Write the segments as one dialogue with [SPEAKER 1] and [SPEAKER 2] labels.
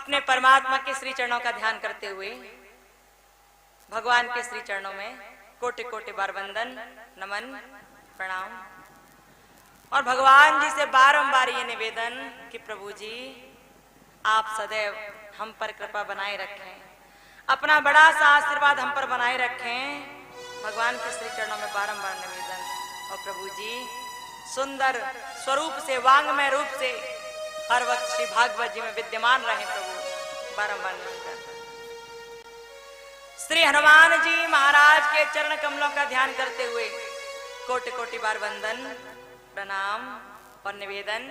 [SPEAKER 1] अपने परमात्मा के श्री चरणों का ध्यान करते हुए भगवान के श्री चरणों में कोटि कोटि बार वंदन, नमन, प्रणाम। और भगवान जी से बारंबार ये निवेदन कि प्रभु जी आप सदैव हम पर कृपा बनाए रखें, अपना बड़ा सा आशीर्वाद हम पर बनाए रखें। भगवान के श्री चरणों में बारंबार निवेदन। और प्रभु जी सुंदर स्वरूप से, वांगमय रूप से हर वक्त श्री भागवत जी में विद्यमान रहे प्रभु, बारंबार निवेदन। श्री हनुमान जी महाराज के चरण कमलों का ध्यान करते हुए कोटि कोटि बार वंदन, प्रणाम और निवेदन।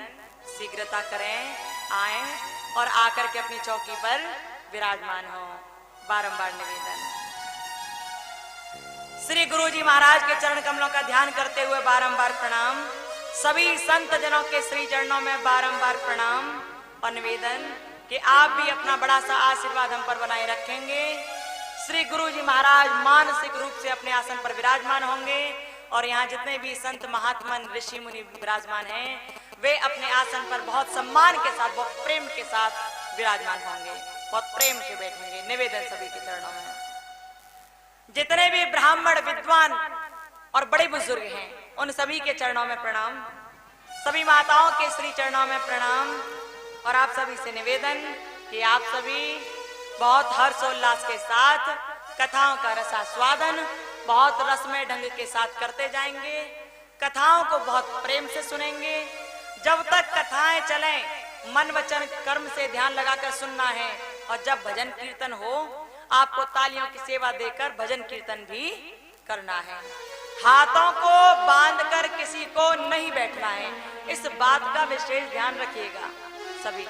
[SPEAKER 1] शीघ्रता करें, आए और आकर के अपनी चौकी पर विराजमान हो, बारंबार निवेदन। श्री गुरु जी महाराज के चरण कमलों का ध्यान करते हुए बारंबार प्रणाम। सभी संत जनों के श्री चरणों में बारंबार प्रणाम और निवेदन कि आप भी अपना बड़ा सा आशीर्वाद हम पर बनाए रखेंगे। श्री गुरु जी महाराज मानसिक रूप से अपने आसन पर विराजमान होंगे और यहाँ जितने भी संत महात्मन ऋषि मुनि विराजमान हैं वे अपने आसन पर बहुत सम्मान के साथ, बहुत प्रेम के साथ विराजमान होंगे, बहुत प्रेम से बैठेंगे। निवेदन सभी के चरणों में। जितने भी ब्राह्मण विद्वान और बड़े बुजुर्ग हैं उन सभी के चरणों में प्रणाम, सभी माताओं के श्री चरणों में प्रणाम। और आप सभी से निवेदन कि आप सभी बहुत हर्षोल्लास के साथ कथाओं का रसास्वादन बहुत रसमय ढंग के साथ करते जाएंगे, कथाओं को बहुत प्रेम से सुनेंगे। जब तक कथाएं चलें मन वचन कर्म से ध्यान लगाकर सुनना है, और जब भजन कीर्तन हो आपको तालियों की सेवा देकर भजन कीर्तन भी करना है। हाथों को बांधकर किसी को नहीं बैठना है, इस बात का विशेष ध्यान रखिएगा सभी।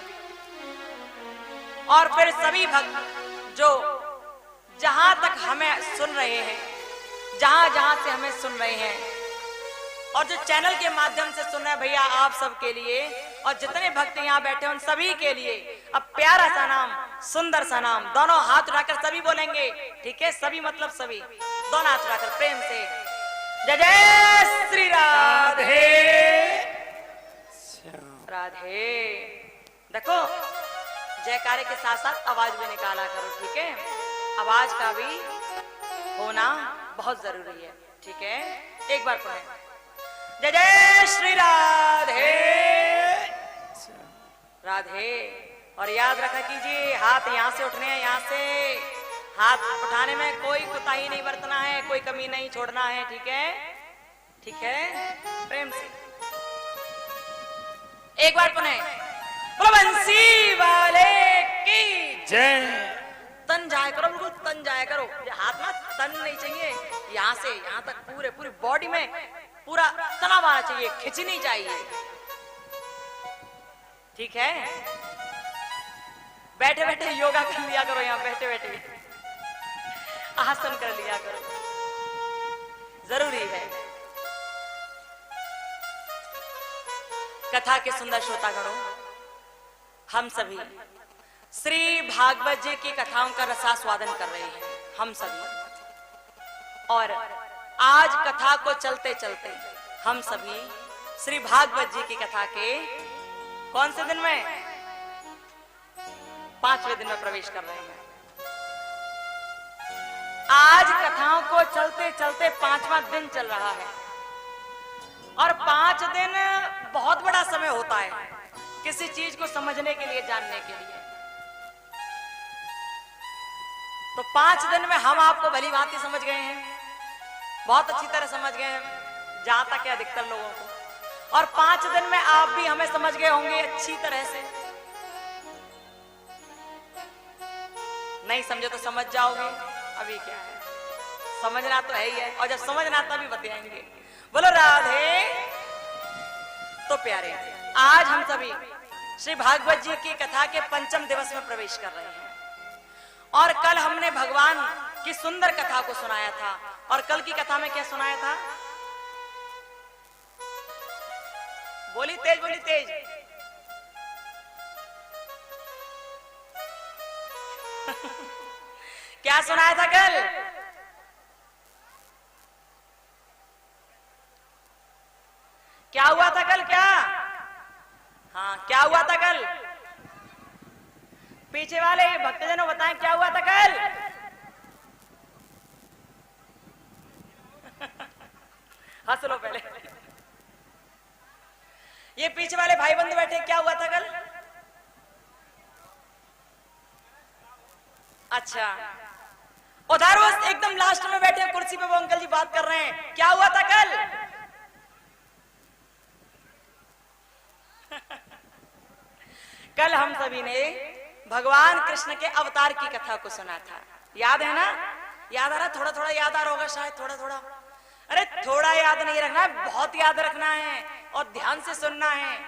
[SPEAKER 1] और फिर सभी भक्त जो जहां तक हमें सुन रहे हैं, जहां जहां से हमें सुन रहे हैं और जो चैनल के माध्यम से सुन रहे हैं, भैया आप सबके लिए और जितने भक्त यहाँ बैठे उन सभी के लिए अब प्यारा सा नाम, सुंदर सा नाम, दोनों हाथ उठाकर सभी बोलेंगे, ठीक है? सभी मतलब सभी, दोनों हाथ उठाकर प्रेम से जय जय श्री राधे राधे। देखो जयकारे के साथ साथ आवाज भी निकाला करो, ठीक है? आवाज का भी होना बहुत जरूरी है, ठीक है? एक बार पढ़ें जय जय श्री राधे राधे। और याद रखा कीजिए हाथ यहाँ से उठने हैं, यहाँ से हाथ उठाने में कोई कोताही नहीं बरतना है, कोई कमी नहीं छोड़ना है, ठीक है? ठीक है? प्रेम से एक बार पुनः बोलो बंसी वाले की
[SPEAKER 2] जय।
[SPEAKER 1] तन जाया करो, बिल्कुल तन जाया करो। ये हाथ ना तन नहीं चाहिए, यहाँ से यहाँ तक पूरे पूरी बॉडी में पूरा तनाव आना चाहिए, खिंचनी चाहिए, ठीक है? बैठे बैठे योगा कर लिया करो, यहाँ बैठे बैठे आसन कर लिया करो, जरूरी है। कथा के सुंदर श्रोतागणों, हम सभी श्री भागवत जी की कथाओं का रसास्वादन कर रहे हैं, हम सभी। और आज कथा को चलते चलते हम सभी श्री भागवत जी की कथा के कौन से दिन में? 5वें दिन में प्रवेश कर रहे हैं। आज कथाओं को चलते चलते 5वां दिन चल रहा है और 5 दिन बहुत बड़ा समय होता है किसी चीज को समझने के लिए, जानने के लिए। तो 5 दिन में हम आपको भली भांति समझ गए हैं, बहुत अच्छी तरह समझ गए हैं, जहां तक है अधिकतर लोगों को। और 5 दिन में आप भी हमें समझ गए होंगे अच्छी तरह से। नहीं समझे तो समझ जाओगे, अभी क्या है, समझना तो है ही है, और जब समझना तभी बताएंगे। बोलो राधे। तो प्यारे, आज हम सभी श्री भागवत जी की कथा के 5वें दिवस में प्रवेश कर रहे हैं। और कल हमने भगवान की सुंदर कथा को सुनाया था। और कल की कथा में क्या सुनाया था? बोली तेज, बोली तेज। क्या सुनाया था कल? क्या हुआ था कल? क्या? हाँ, क्या हुआ था कल? पीछे वाले भक्तजनों बताएं क्या हुआ था कल। हंस लो पहले। ये पीछे वाले भाई बंधु बैठे, क्या हुआ था कल? अच्छा, उधर वो एकदम लास्ट में बैठे कुर्सी पे वो अंकल जी बात कर रहे हैं, क्या हुआ था कल? कल हम सभी ने भगवान कृष्ण के अवतार की कथा को सुना था, याद है ना? याद आ रहा? थोड़ा थोड़ा याद आ रहा होगा शायद, थोड़ा थोड़ा। अरे थोड़ा याद नहीं रखना है, बहुत याद रखना है और ध्यान से सुनना है,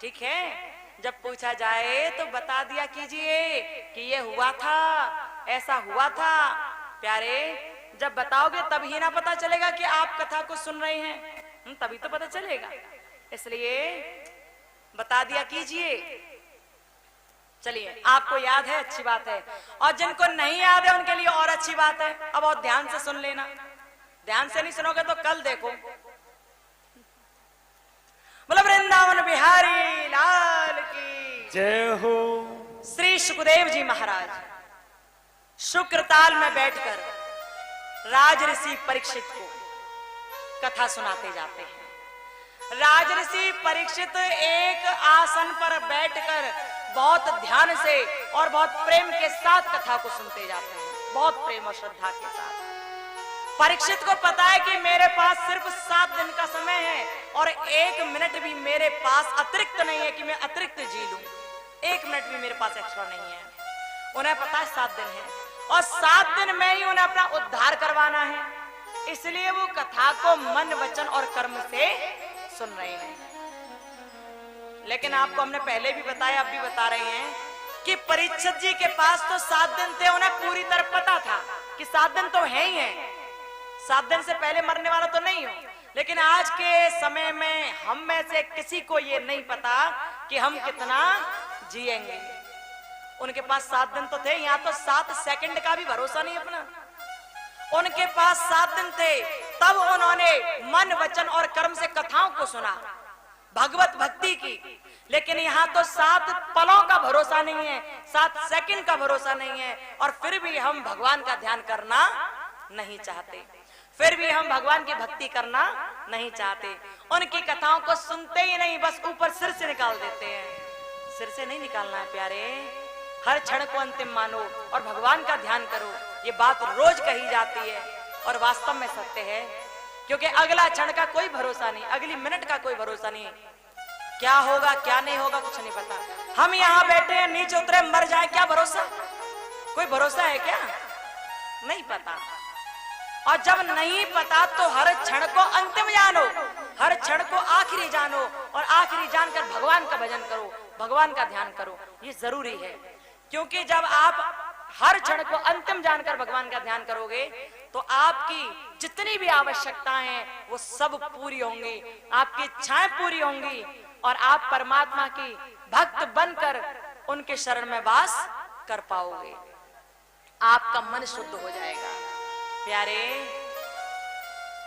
[SPEAKER 1] ठीक है? जब पूछा जाए तो बता दिया कीजिए कि ये हुआ था, ऐसा हुआ था। प्यारे, जब बताओगे तभी ना पता चलेगा कि आप कथा को सुन रहे हैं, तभी तो पता चलेगा। इसलिए बता दिया कीजिए। चलिए, आपको याद है, अच्छी बात है, और जिनको नहीं याद है उनके लिए और अच्छी बात है। अब और ध्यान से सुन लेना, ध्यान से नहीं सुनोगे तो कल देखो। बोलो वृंदावन बिहारी लाल की
[SPEAKER 2] जय हो।
[SPEAKER 1] श्री सुखदेव जी महाराज शुक्रताल में बैठकर राज ऋषि परीक्षित को कथा सुनाते जाते हैं। राज ऋषि परीक्षित एक आसन पर बैठकर बहुत ध्यान से और बहुत प्रेम के साथ कथा को सुनते जाते हैं, बहुत प्रेम और श्रद्धा के साथ। परीक्षित को पता है कि मेरे पास सिर्फ 7 दिन का समय है और 1 मिनट भी मेरे पास अतिरिक्त नहीं है कि मैं अतिरिक्त जी लूं। 1 मिनट भी मेरे पास एक्स्ट्रा नहीं है। उन्हें पता है 7 दिन है और 7 दिन में ही उन्हें अपना उद्धार करवाना है, इसलिए वो कथा को मन वचन और कर्म से सुन रहे हैं। लेकिन आपको हमने पहले भी बताया, अब भी बता रहे हैं कि परीक्षित जी के पास तो 7 दिन थे, उन्हें पूरी तरह पता था कि 7 दिन तो है ही है, 7 दिन से पहले मरने वाला तो नहीं हो। लेकिन आज के समय में हम में से किसी को ये नहीं पता कि हम कितना जिएंगे। उनके पास 7 दिन तो थे, यहाँ तो 7 सेकंड का भी भरोसा नहीं अपना। उनके पास 7 दिन थे, तब उन्होंने मन वचन और कर्म से कथाओं को सुना, भगवत भक्ति की। लेकिन यहाँ तो 7 पलों का भरोसा नहीं है, 7 सेकंड का भरोसा नहीं है, और फिर भी हम भगवान का ध्यान करना नहीं चाहते, फिर भी हम भगवान की भक्ति करना नहीं चाहते। उनकी कथाओं को सुनते ही नहीं, बस ऊपर सिर से निकाल देते हैं। सिर से नहीं निकालना है प्यारे, हर क्षण को अंतिम मानो और भगवान का ध्यान करो। ये बात रोज कही जाती है और वास्तव में सत्य है, क्योंकि अगला क्षण का कोई भरोसा नहीं, अगली मिनट का कोई भरोसा नहीं। क्या होगा क्या नहीं होगा कुछ नहीं पता। हम यहाँ बैठे हैं, नीचे उतरे मर जाए, क्या भरोसा? कोई भरोसा है क्या? नहीं पता। और जब नहीं पता तो हर क्षण को अंतिम जानो, हर क्षण को आखिरी जानो, और आखिरी जानकर भगवान का भजन करो, भगवान का ध्यान करो। ये जरूरी है, क्योंकि जब आप हर क्षण को अंतिम जानकर भगवान का ध्यान करोगे तो आपकी जितनी भी आवश्यकताएं हैं वो सब पूरी होंगी, आपकी इच्छाएं पूरी होंगी और आप परमात्मा की भक्त बनकर उनके शरण में वास कर पाओगे। आपका मन शुद्ध हो जाएगा। प्यारे,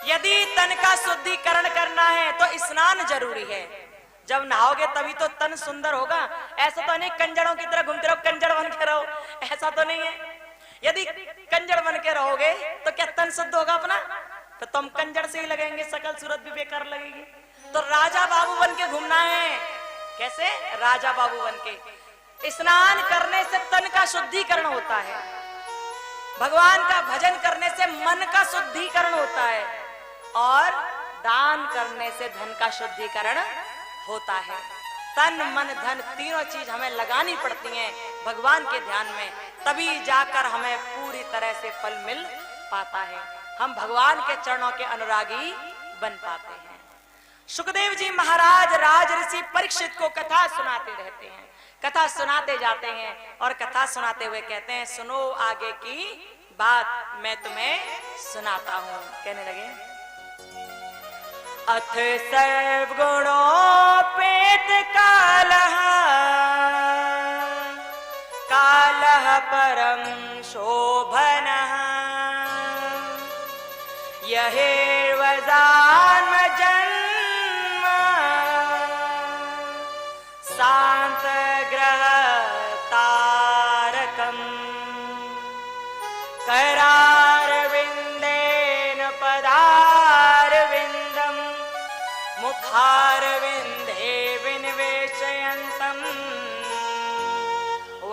[SPEAKER 1] यदि तन का शुद्धिकरण करना है तो स्नान जरूरी है। जब नहाओगे तभी तो तन सुंदर होगा। ऐसा तो नहीं कंजड़ों की तरह घूमते रहो, कंजड़ बन के रहो, ऐसा तो नहीं है। यदि कंजड़ बन के रहोगे तो क्या तन शुद्ध होगा अपना? तो तुम कंजड़ से ही लगेंगे, सकल सूरत भी बेकार लगेगी। तो राजा बाबू बन के घूमना है। कैसे? राजा बाबू बन के। स्नान करने से तन का शुद्धिकरण होता है, भगवान का भजन करने से मन का शुद्धिकरण होता है, और दान करने से धन का शुद्धिकरण होता है। तन मन धन तीनों चीज हमें लगानी पड़ती हैं भगवान के ध्यान में, तभी जाकर हमें पूरी तरह से फल मिल पाता है, हम भगवान के चरणों के अनुरागी बन पाते हैं। सुखदेव जी महाराज राज ऋषि परीक्षित को कथा सुनाते रहते हैं, कथा सुनाते जाते हैं, और कथा सुनाते हुए कहते हैं, सुनो आगे की बात मैं तुम्हें सुनाता हूं। कहने लगे, अथ सर्वगुणोपेत कालः, कालः परम शोभनः, यहेर्वदान जन्म शांत ग्रह तारक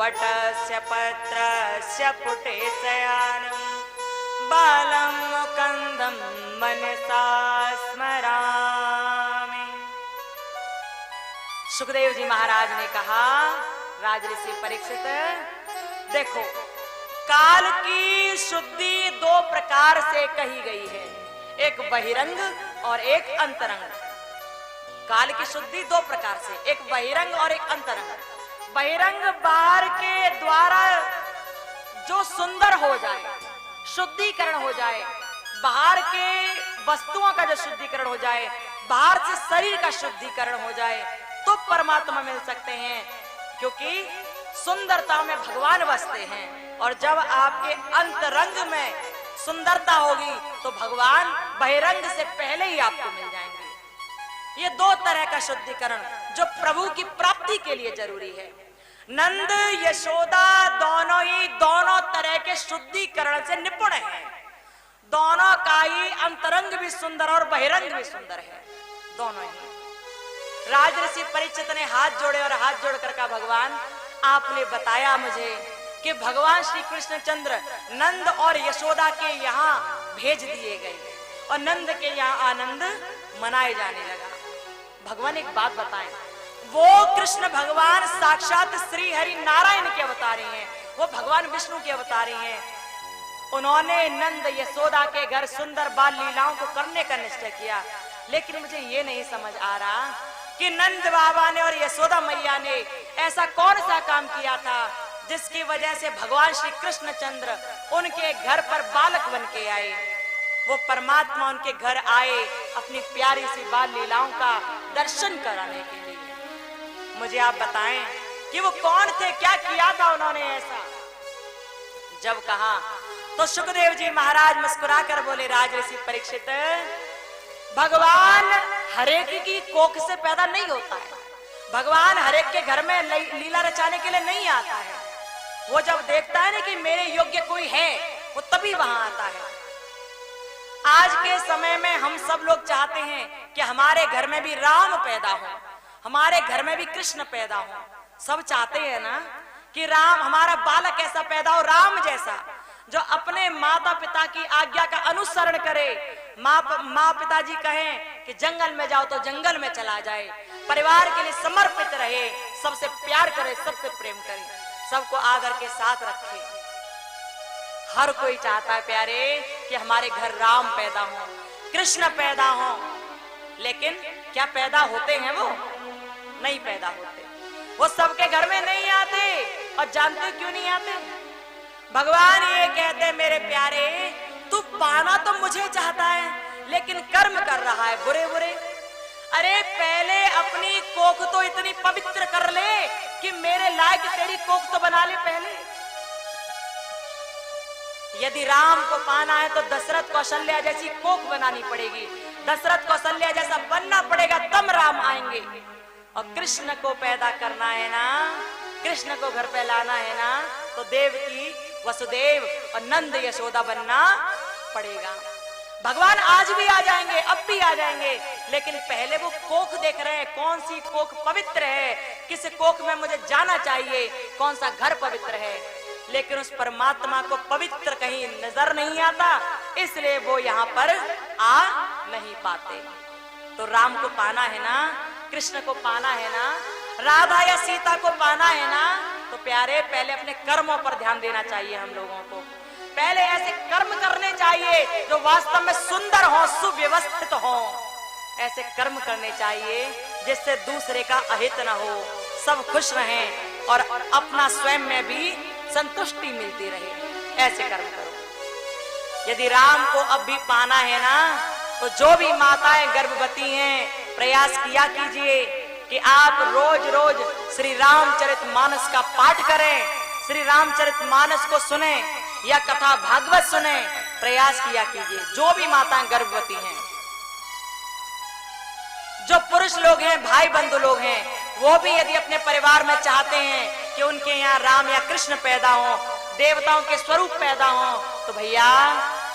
[SPEAKER 1] वटस्य पत्रस्य पुटे शयानं बालं मुकुन्दं मनसा स्मरामि। सुखदेव जी महाराज ने कहा, राजऋषि परीक्षित, देखो काल की शुद्धि दो प्रकार से कही गई है, एक बहिरंग और एक अंतरंग। काल की शुद्धि दो प्रकार से, एक बहिरंग और एक अंतरंग। बहिरंग बाहर के द्वारा जो सुंदर हो जाए, शुद्धिकरण हो जाए, बाहर के वस्तुओं का जो शुद्धिकरण हो जाए, बाहर से शरीर का शुद्धिकरण हो जाए, तो परमात्मा मिल सकते हैं, क्योंकि सुंदरता में भगवान बसते हैं। और जब आपके अंतरंग में सुंदरता होगी तो भगवान बहिरंग से पहले ही आपको मिल जाएंगे। ये दो तरह का शुद्धिकरण जो प्रभु की प्राप्ति के लिए जरूरी है। नंद यशोदा दोनों तरह के शुद्धिकरण से निपुण हैं। दोनों का ही अंतरंग भी सुंदर और बहिरंग भी सुंदर है, दोनों ही। राजऋषि परीक्षित ने हाथ जोड़े और हाथ जोड़कर कहा, भगवान आपने बताया मुझे कि भगवान श्री कृष्णचंद्र नंद और यशोदा के यहाँ भेज दिए गए और नंद के यहाँ आनंद मनाए जाने लगा। भगवान एक बात बताएं, वो कृष्ण भगवान साक्षात श्री हरि नारायण के अवतारी हैं, वो भगवान विष्णु के अवतारी हैं। उन्होंने नंद यशोदा के घर सुंदर बाल लीलाओं को करने का निश्चय किया, लेकिन मुझे ये नहीं समझ आ रहा कि नंद बाबा ने और यशोदा मैया ने ऐसा कौन सा काम किया था जिसकी वजह से भगवान श्री कृष्णचंद्र उनके घर पर बालक बन के आए। वो परमात्मा उनके घर आए अपनी प्यारी सी बाल लीलाओं का दर्शन कराने के लिए। मुझे आप बताएं कि वो कौन थे, क्या किया था उन्होंने ऐसा। जब कहा तो सुखदेव जी महाराज मुस्कुराकर बोले, राजऋषि परीक्षित, भगवान हरेक की कोख से पैदा नहीं होता है। भगवान हरेक के घर में लीला रचाने के लिए नहीं आता है। वो जब देखता है ना कि मेरे योग्य कोई है, वो तभी वहां आता है। आज के समय में हम सब लोग चाहते हैं कि हमारे घर में भी राम पैदा हो, हमारे घर में भी कृष्ण पैदा हो। सब चाहते हैं ना कि राम, हमारा बालक ऐसा पैदा हो, राम जैसा, जो अपने माता पिता की आज्ञा का अनुसरण करे। माँ पिताजी कहें कि जंगल में जाओ तो जंगल में चला जाए, परिवार के लिए समर्पित रहे, सबसे प्यार करे, सबसे प्रेम करे, सबको आदर के साथ रखे। हर कोई चाहता है प्यारे कि हमारे घर राम पैदा हो, कृष्ण पैदा हो, लेकिन क्या पैदा होते हैं? वो नहीं पैदा होते। वो सबके घर में नहीं आते। और जानते क्यों नहीं आते? भगवान ये कहते, मेरे प्यारे, तू पाना तो मुझे चाहता है, लेकिन कर्म कर रहा है बुरे बुरे। अरे पहले अपनी कोख तो इतनी पवित्र कर ले कि मेरे लायक तेरी कोख तो बना ले पहले। यदि राम को पाना है तो दशरथ कौशल्या जैसी कोख बनानी पड़ेगी, दशरथ कौशल्या जैसा बनना पड़ेगा, तब राम आएंगे। और कृष्ण को पैदा करना है ना, कृष्ण को घर पे लाना है ना, तो देवकी, वसुदेव और नंद यशोदा बनना पड़ेगा। भगवान आज भी आ जाएंगे, अब भी आ जाएंगे, लेकिन पहले वो कोख देख रहे हैं, कौन सी कोख पवित्र है, किस कोख में मुझे जाना चाहिए, कौन सा घर पवित्र है। लेकिन उस परमात्मा को पवित्र कहीं नजर नहीं आता, इसलिए वो यहाँ पर आ नहीं पाते। तो राम को पाना है ना, कृष्ण को पाना है ना, राधा या सीता को पाना है ना, तो प्यारे पहले अपने कर्मों पर ध्यान देना चाहिए हम लोगों को। पहले ऐसे कर्म करने चाहिए जो वास्तव में सुंदर हो, सुव्यवस्थित हो। ऐसे कर्म करने चाहिए जिससे दूसरे का अहित न हो, सब खुश रहें और अपना स्वयं में भी संतुष्टि मिलती रहे। ऐसे कर्म करो। यदि राम को अब भी पाना है ना, तो जो भी माताएं गर्भवती हैं, प्रयास किया कीजिए कि आप रोज रोज श्री रामचरितमानस का पाठ करें, श्री रामचरितमानस को सुने या कथा भागवत सुने। प्रयास किया कीजिए। जो भी माताएं गर्भवती हैं, जो पुरुष लोग हैं, भाई बंधु लोग हैं, वो भी यदि अपने परिवार में चाहते हैं कि उनके यहाँ राम या कृष्ण पैदा हो, देवताओं के स्वरूप पैदा हो, तो भैया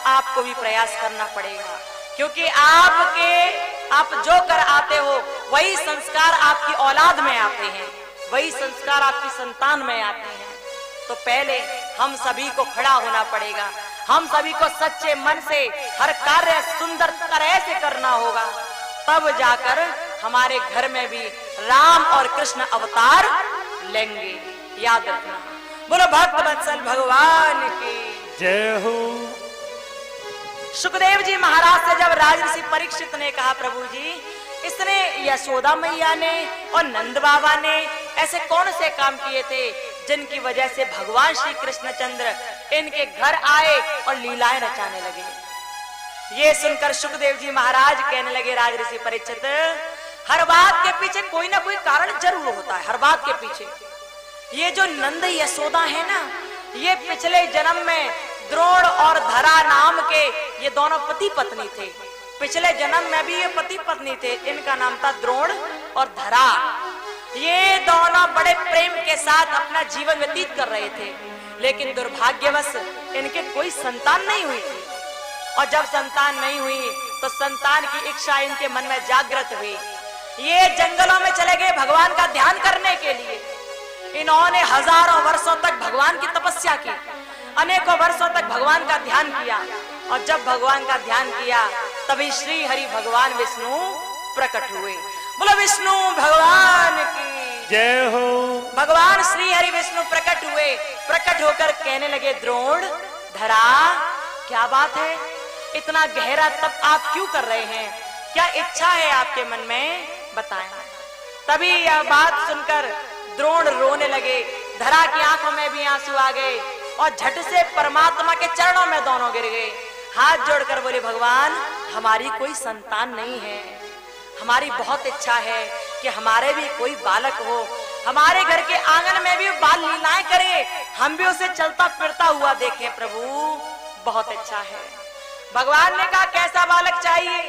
[SPEAKER 1] आपको भी प्रयास करना पड़ेगा। क्योंकि आप जो कर आते हो वही संस्कार आपकी औलाद में आते हैं, वही संस्कार आपकी संतान में आते हैं। तो पहले हम सभी को खड़ा होना पड़ेगा। हम सभी को सच्चे मन से हर कार्य सुंदर तरह से करना होगा, तब जाकर हमारे घर में भी राम और कृष्ण अवतार लेंगे। याद रखना। बोलो भक्त वत्सल भगवान की
[SPEAKER 2] जय हो।
[SPEAKER 1] सुखदेव जी महाराज से जब राजऋषि परीक्षित ने कहा, प्रभु जी इसने यशोदा मैया ने और नंद बाबा ने ऐसे कौन से काम किए थे जिनकी वजह से भगवान श्री कृष्णचंद्र इनके घर आए और लीलाएं रचाने लगे। ये सुनकर सुखदेव जी महाराज कहने लगे, राजऋषि परीक्षित हर बात के पीछे कोई ना कोई कारण जरूर होता है। हर बात के पीछे ये जो नंद यशोदा है ना, ये पिछले जन्म में द्रोण और धरा नाम के ये दोनों पति पत्नी थे। पिछले जन्म में भी ये पति पत्नी थे। इनका नाम था द्रोण और धरा। ये दोनों बड़े प्रेम के साथ अपना जीवन व्यतीत कर रहे थे, लेकिन दुर्भाग्यवश इनके कोई संतान नहीं हुई थी। और जब संतान नहीं हुई तो संतान की इच्छा इनके मन में जागृत हुई। ये जंगलों में चले गए भगवान का ध्यान करने के लिए। इन्होंने हजारों वर्षों तक भगवान की तपस्या की, अनेकों वर्षों तक भगवान का ध्यान किया। और जब भगवान का ध्यान किया तभी श्री हरि भगवान विष्णु प्रकट हुए। बोलो विष्णु भगवान की
[SPEAKER 2] जय हो।
[SPEAKER 1] भगवान श्री हरि विष्णु प्रकट हुए। प्रकट होकर कहने लगे, द्रोण धरा क्या बात है, इतना गहरा तप आप क्यों कर रहे हैं, क्या इच्छा है आपके मन में, बताएं। तभी यह बात सुनकर द्रोण रोने लगे। धरा की आंखों में भी आंसू आ गए और झट से परमात्मा के चरणों में दोनों गिर गए। हाथ जोड़कर बोले, भगवान हमारी कोई संतान नहीं है, हमारी बहुत इच्छा है कि हमारे भी कोई बालक हो, हमारे घर के आंगन में भी बाल लीलाएं करे, हम भी उसे चलता फिरता हुआ देखें प्रभु, बहुत इच्छा है। भगवान ने कहा, कैसा बालक चाहिए?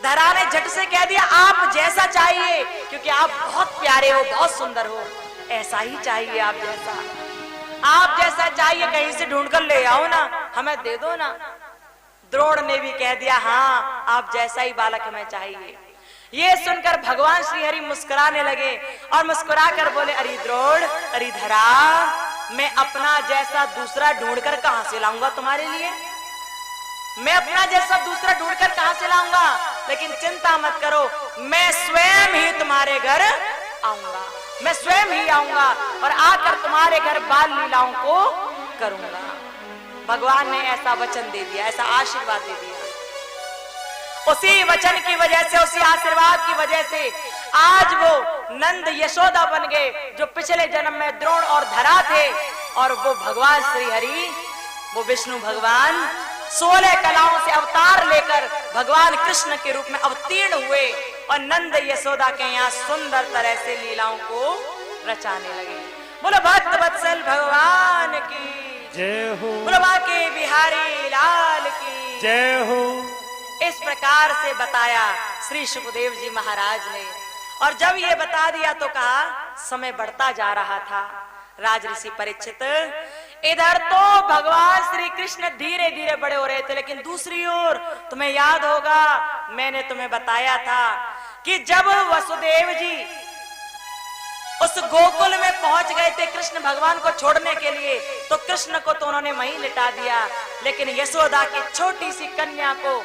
[SPEAKER 1] धरा ने झट से कह दिया, आप जैसा चाहिए, क्योंकि आप बहुत प्यारे हो, बहुत सुंदर हो, ऐसा ही चाहिए। आप जैसा चाहिए, कहीं से ढूंढ कर ले आओ ना, हमें दे दो ना। द्रोण ने भी कह दिया, हाँ आप जैसा ही बालक हमें चाहिए। ये सुनकर भगवान श्री हरि मुस्कुराने लगे और मुस्कुरा कर बोले, अरे द्रोण, अरे धरा, मैं अपना जैसा दूसरा ढूंढकर कहां से लाऊंगा तुम्हारे लिए? मैं अपना जैसा दूसरा ढूंढकर कहां से लाऊंगा? लेकिन चिंता मत करो, मैं स्वयं ही तुम्हारे घर आऊंगा, मैं स्वयं ही आऊंगा और आकर तुम्हारे घर बाल लीलाओं को करूंगा। भगवान ने ऐसा वचन दे दिया, ऐसा आशीर्वाद दे दिया। उसी वचन की वजह से, उसी आशीर्वाद की वजह से आज वो नंद यशोदा बन गए, जो पिछले जन्म में द्रोण और धरा थे। और वो भगवान श्री हरि, वो विष्णु भगवान 16 कलाओं से अवतार लेकर भगवान कृष्ण के रूप में अवतीर्ण हुए और नंद यशोदा के यहाँ सुंदर तरह से लीलाओं को रचाने लगे। बोलो भक्त वत्सल भगवान की
[SPEAKER 2] जय हो।
[SPEAKER 1] बोलो बांके बिहारी लाल की
[SPEAKER 2] जय हो।
[SPEAKER 1] इस प्रकार से बताया श्री सुखदेव जी महाराज ने। और जब ये बता दिया तो कहा, समय बढ़ता जा रहा था। राजऋषि परीक्षित, इधर तो भगवान श्री कृष्ण धीरे धीरे बड़े हो रहे थे, लेकिन दूसरी ओर तुम्हें याद होगा, मैंने तुम्हें बताया था कि जब वसुदेव जी उस गोकुल में पहुंच गए थे कृष्ण भगवान को छोड़ने के लिए, तो कृष्ण को तो उन्होंने वहीं लिटा दिया, लेकिन यशोदा की छोटी सी कन्या को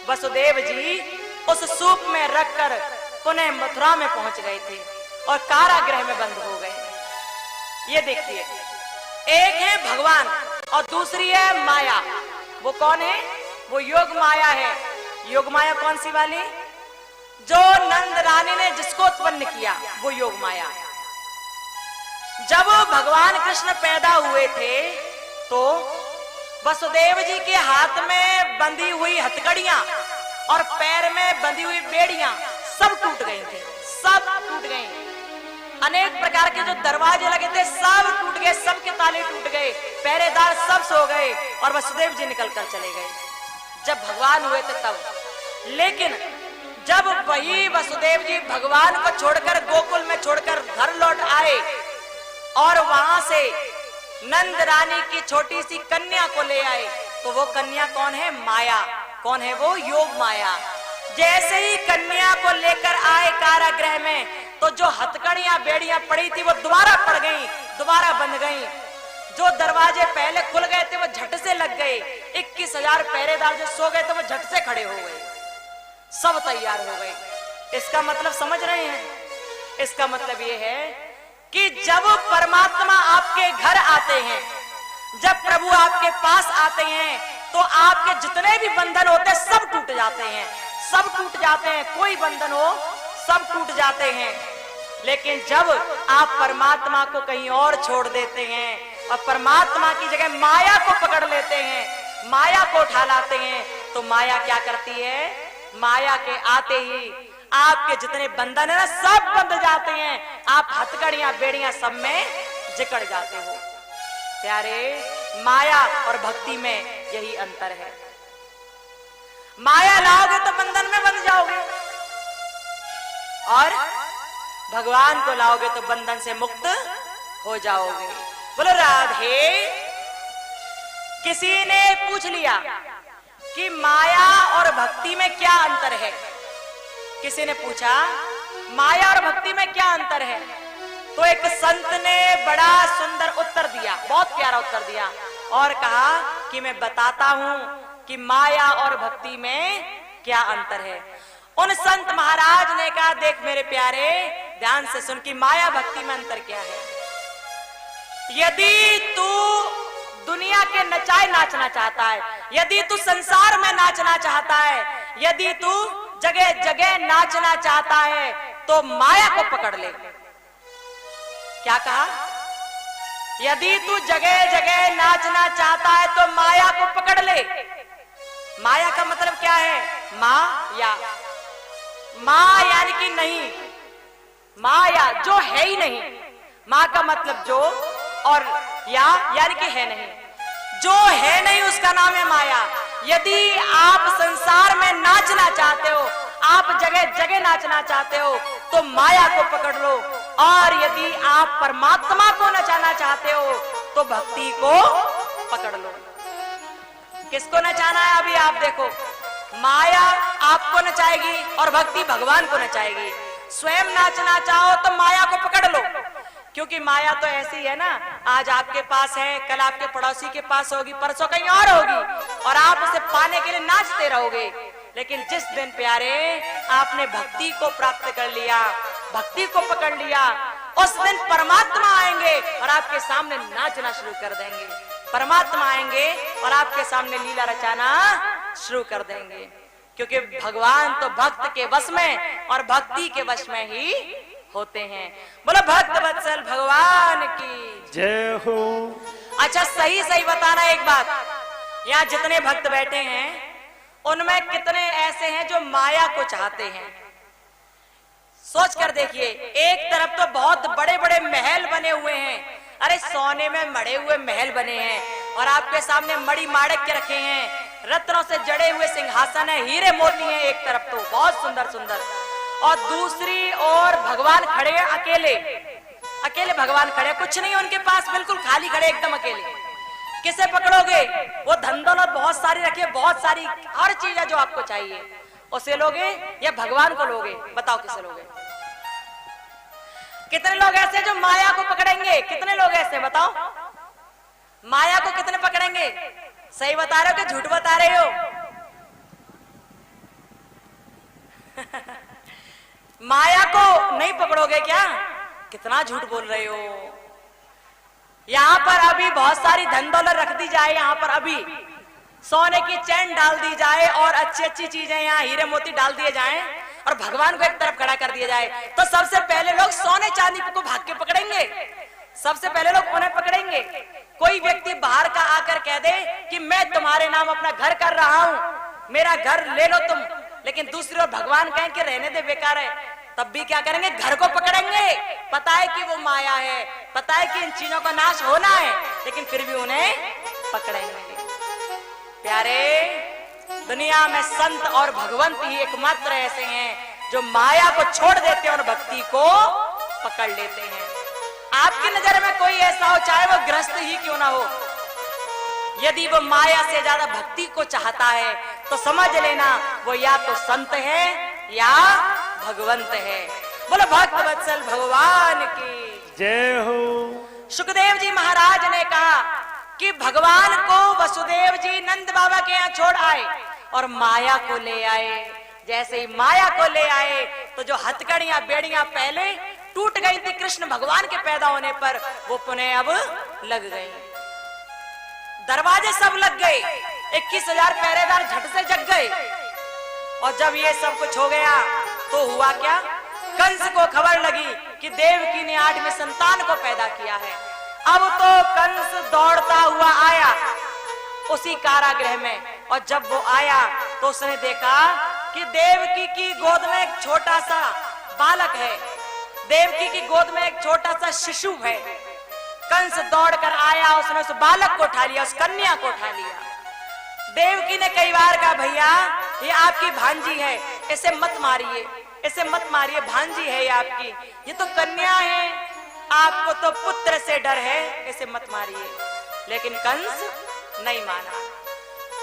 [SPEAKER 1] वसुदेव जी उस सूप में रखकर पुनः मथुरा में पहुंच गए थे और कारागृह में बंद हो गए। ये देखिए, एक है भगवान और दूसरी है माया। वो कौन है? वो योग माया है। योग माया कौन सी वाली? जो नंद रानी ने जिसको उत्पन्न किया, वो योग माया। जब भगवान कृष्ण पैदा हुए थे तो वसुदेव जी के हाथ में बंधी हुई हथकड़ियां और पैर में बंधी हुई बेड़ियां सब टूट गई थी, सब टूट गई। अनेक प्रकार के जो दरवाजे लगे थे सब टूट गए, सब के ताले टूट गए, पहरेदार सब सो गए और वसुदेव जी निकल कर चले गए जब भगवान हुए थे तब। लेकिन जब वही वसुदेव जी भगवान को छोड़कर गोकुल में छोड़कर घर लौट आए और वहां से नंद रानी की छोटी सी कन्या को ले आए, तो वो कन्या कौन है? माया। कौन है वो? योग माया। जैसे ही कन्या को लेकर आए कारागृह में, तो जो हथकड़ियां बेड़ियां पड़ी थी वो दोबारा पड़ गई, दोबारा बंध गई। जो दरवाजे पहले खुल गए थे वो झट से लग गए, 21,000 पहरेदार जो सो गए थे वो झट से खड़े हो गए, सब तैयार हो गए। इसका मतलब समझ रहे हैं? इसका मतलब ये है कि जब परमात्मा आपके घर आते हैं, जब प्रभु आपके पास आते हैं, तो आपके जितने भी बंधन होते हैं सब टूट जाते हैं, सब टूट जाते हैं, कोई बंधन हो सब टूट जाते हैं। लेकिन जब आप परमात्मा को कहीं और छोड़ देते हैं और परमात्मा की जगह माया को पकड़ लेते हैं, माया को उठा लाते हैं, तो माया क्या करती है? माया के आते ही आपके जितने बंधन है ना सब बंध जाते हैं, आप हथकड़ियां बेड़ियां सब में जकड़ जाते हो। प्यारे, माया और भक्ति में यही अंतर है। माया लाओगे तो बंधन में बंध जाओगे, और भगवान को लाओगे तो बंधन से मुक्त हो जाओगे। बोलो राधे। किसी ने पूछ लिया कि माया और भक्ति में क्या अंतर है? किसी ने पूछा माया और भक्ति में क्या अंतर है? तो एक संत ने बड़ा सुंदर उत्तर दिया, बहुत प्यारा उत्तर दिया, और कहा कि मैं बताता हूं कि माया और भक्ति में क्या अंतर है। उन संत महाराज ने कहा, देख मेरे प्यारे, ध्यान से सुन कि माया भक्ति में अंतर क्या है। यदि तू दुनिया के नचाए नाचना चाहता है, यदि तू संसार में नाचना चाहता है, यदि तू जगह जगह नाचना चाहता है, तो माया को पकड़ ले। क्या कहा? यदि तू जगह जगह नाचना चाहता है तो माया को पकड़ ले। माया का मतलब क्या है? माया, मां यानी कि नहीं, माया जो है ही नहीं। मां का मतलब जो, और या यानी कि है नहीं, जो है नहीं उसका नाम है माया। यदि आप संसार में नाचना चाहते हो, आप जगह जगह नाचना चाहते हो, तो माया को पकड़ लो, और यदि आप परमात्मा को नचाना चाहते हो तो भक्ति को पकड़ लो। किसको नचाना है? अभी आप देखो, माया आपको नचाएगी और भक्ति भगवान को नचाएगी। स्वयं नाचना चाहो तो माया को पकड़ लो, क्योंकि माया तो ऐसी है ना, आज आपके पास है, कल आपके पड़ोसी के पास होगी, परसों कहीं और होगी, और आप उसे पाने के लिए नाचते रहोगे। लेकिन जिस दिन प्यारे आपने भक्ति को प्राप्त कर लिया, भक्ति को पकड़ लिया, उस दिन परमात्मा आएंगे और आपके सामने नाचना शुरू कर देंगे। परमात्मा आएंगे और आपके सामने लीला रचाना शुरू कर देंगे, क्योंकि भगवान तो भक्त के वश में और भक्ति के वश में ही होते हैं। बोलो भक्त वत्सल भगवान की
[SPEAKER 2] जय हो।
[SPEAKER 1] अच्छा, सही सही बताना एक बात, यहाँ जितने भक्त बैठे हैं उनमें कितने ऐसे हैं जो माया को चाहते हैं? सोच कर देखिए। एक तरफ तो बहुत बड़े बड़े महल बने हुए हैं, अरे सोने में मढ़े हुए महल बने हैं, और आपके सामने मणि माणिक के रखे हैं, रत्नों से जड़े हुए सिंहासन है, हीरे मोती हैं एक तरफ तो बहुत सुंदर सुंदर, और दूसरी ओर भगवान खड़े हैं अकेले, अकेले भगवान खड़े, कुछ नहीं उनके पास, बिल्कुल खाली खड़े, एकदम अकेले। किसे पकड़ोगे? वो धन दौलत बहुत सारी रखी है, बहुत सारी हर चीज है जो आपको चाहिए, उसे लोगे या भगवान को लोगे? बताओ किसे लोगे? कितने लोग ऐसे जो माया को पकड़ेंगे? कितने लोग ऐसे बताओ? माया को कितने पकड़ेंगे? सही बता रहे हो कि झूठ बता रहे हो? माया को नहीं पकड़ोगे क्या? कितना झूठ बोल रहे हो। यहाँ पर अभी बहुत सारी धन दौलत रख दी जाए, यहाँ पर अभी सोने की चैन डाल दी जाए और अच्छी अच्छी चीजें यहाँ हीरे मोती डाल दिए जाएं, और भगवान को एक तरफ खड़ा कर दिया जाए, तो सबसे पहले लोग सोने चांदी को भाग के पकड़ेंगे, सबसे पहले लोग उन्हें पकड़ेंगे। कोई व्यक्ति बाहर का आकर कह दे कि मैं तुम्हारे नाम अपना घर कर रहा हूं, मेरा घर ले लो तुम, लेकिन दूसरी ओर भगवान कहें कि रहने दे, बेकार है, तब भी क्या करेंगे? घर को पकड़ेंगे। पता है कि वो माया है, पता है कि इन चीजों का नाश होना है, लेकिन फिर भी उन्हें पकड़ेंगे। प्यारे, दुनिया में संत और भगवंत ही एकमात्र ऐसे हैं जो माया को छोड़ देते हैं और भक्ति को पकड़ लेते हैं। आपकी नजर में कोई ऐसा हो, चाहे वो गृहस्थ ही क्यों ना हो, यदि वो माया से ज्यादा भक्ति को चाहता है तो समझ लेना वो या तो संत है या भगवंत है। बोलो भक्त वत्सल भगवान की
[SPEAKER 2] जय हो।
[SPEAKER 1] सुखदेव जी महाराज ने कहा कि भगवान को वसुदेव जी नंद बाबा के यहाँ छोड़ आए और माया को ले आए। जैसे ही माया को ले आए तो जो हथकड़ियां बेड़ियां पहले टूट गई थी कृष्ण भगवान के पैदा होने पर, वो पुनः अब लग गई। दरवाजे सब लग गए, 21,000 पहरेदार झट से जग गए। और जब ये सब कुछ हो गया तो हुआ क्या, कंस को खबर लगी कि देवकी ने 8वें संतान को पैदा किया है। अब तो कंस दौड़ता हुआ आया उसी कारागृह में, और जब वो आया तो उसने देखा कि देवकी की गोद में एक छोटा सा बालक है, देवकी की गोद में एक छोटा सा शिशु है। कंस दौड़कर आया, उसने उस बालक को उठा लिया, उस कन्या को उठा लिया। देवकी ने कई बार कहा, भैया ये आपकी भांजी है, इसे मत मारिए, इसे मत मारिए, भांजी है ये आपकी, ये तो कन्या है, आपको तो पुत्र से डर है, इसे मत मारिए। लेकिन कंस नहीं माना।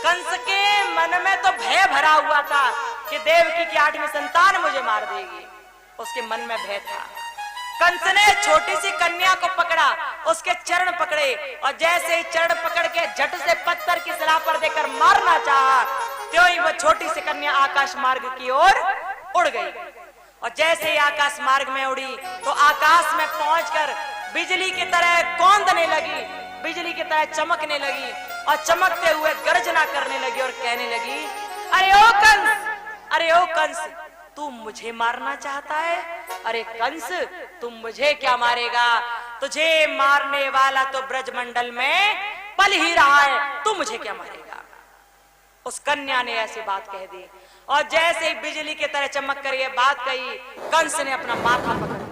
[SPEAKER 1] कंस के मन में तो भय भरा हुआ था कि देवकी की 8वीं संतान मुझे मार देगी, उसके मन में भय था। कंस ने छोटी सी कन्या को पकड़ा, उसके चरण पकड़े, और जैसे ही चरण पकड़ के झट से पत्थर की सलाह पर देकर मारना चाहा, त्यों ही वो छोटी सी कन्या आकाश मार्ग की ओर उड़ गई। और जैसे ही आकाश मार्ग में उड़ी तो आकाश में पहुंचकर बिजली की तरह कौंधने लगी, बिजली की तरह चमकने लगी, और चमकते हुए गर्जना करने लगी और कहने लगी, अरे ओ कंस, अरे ओ कंस, तू मुझे मारना चाहता है? अरे कंस, तुम मुझे क्या मारेगा, तुझे मारने वाला तो ब्रजमंडल में पल ही रहा है, तू मुझे क्या मारेगा। उस कन्या ने ऐसी बात कह दी, और जैसे ही बिजली की तरह चमक कर ये बात कही, कंस ने अपना माथा पकड़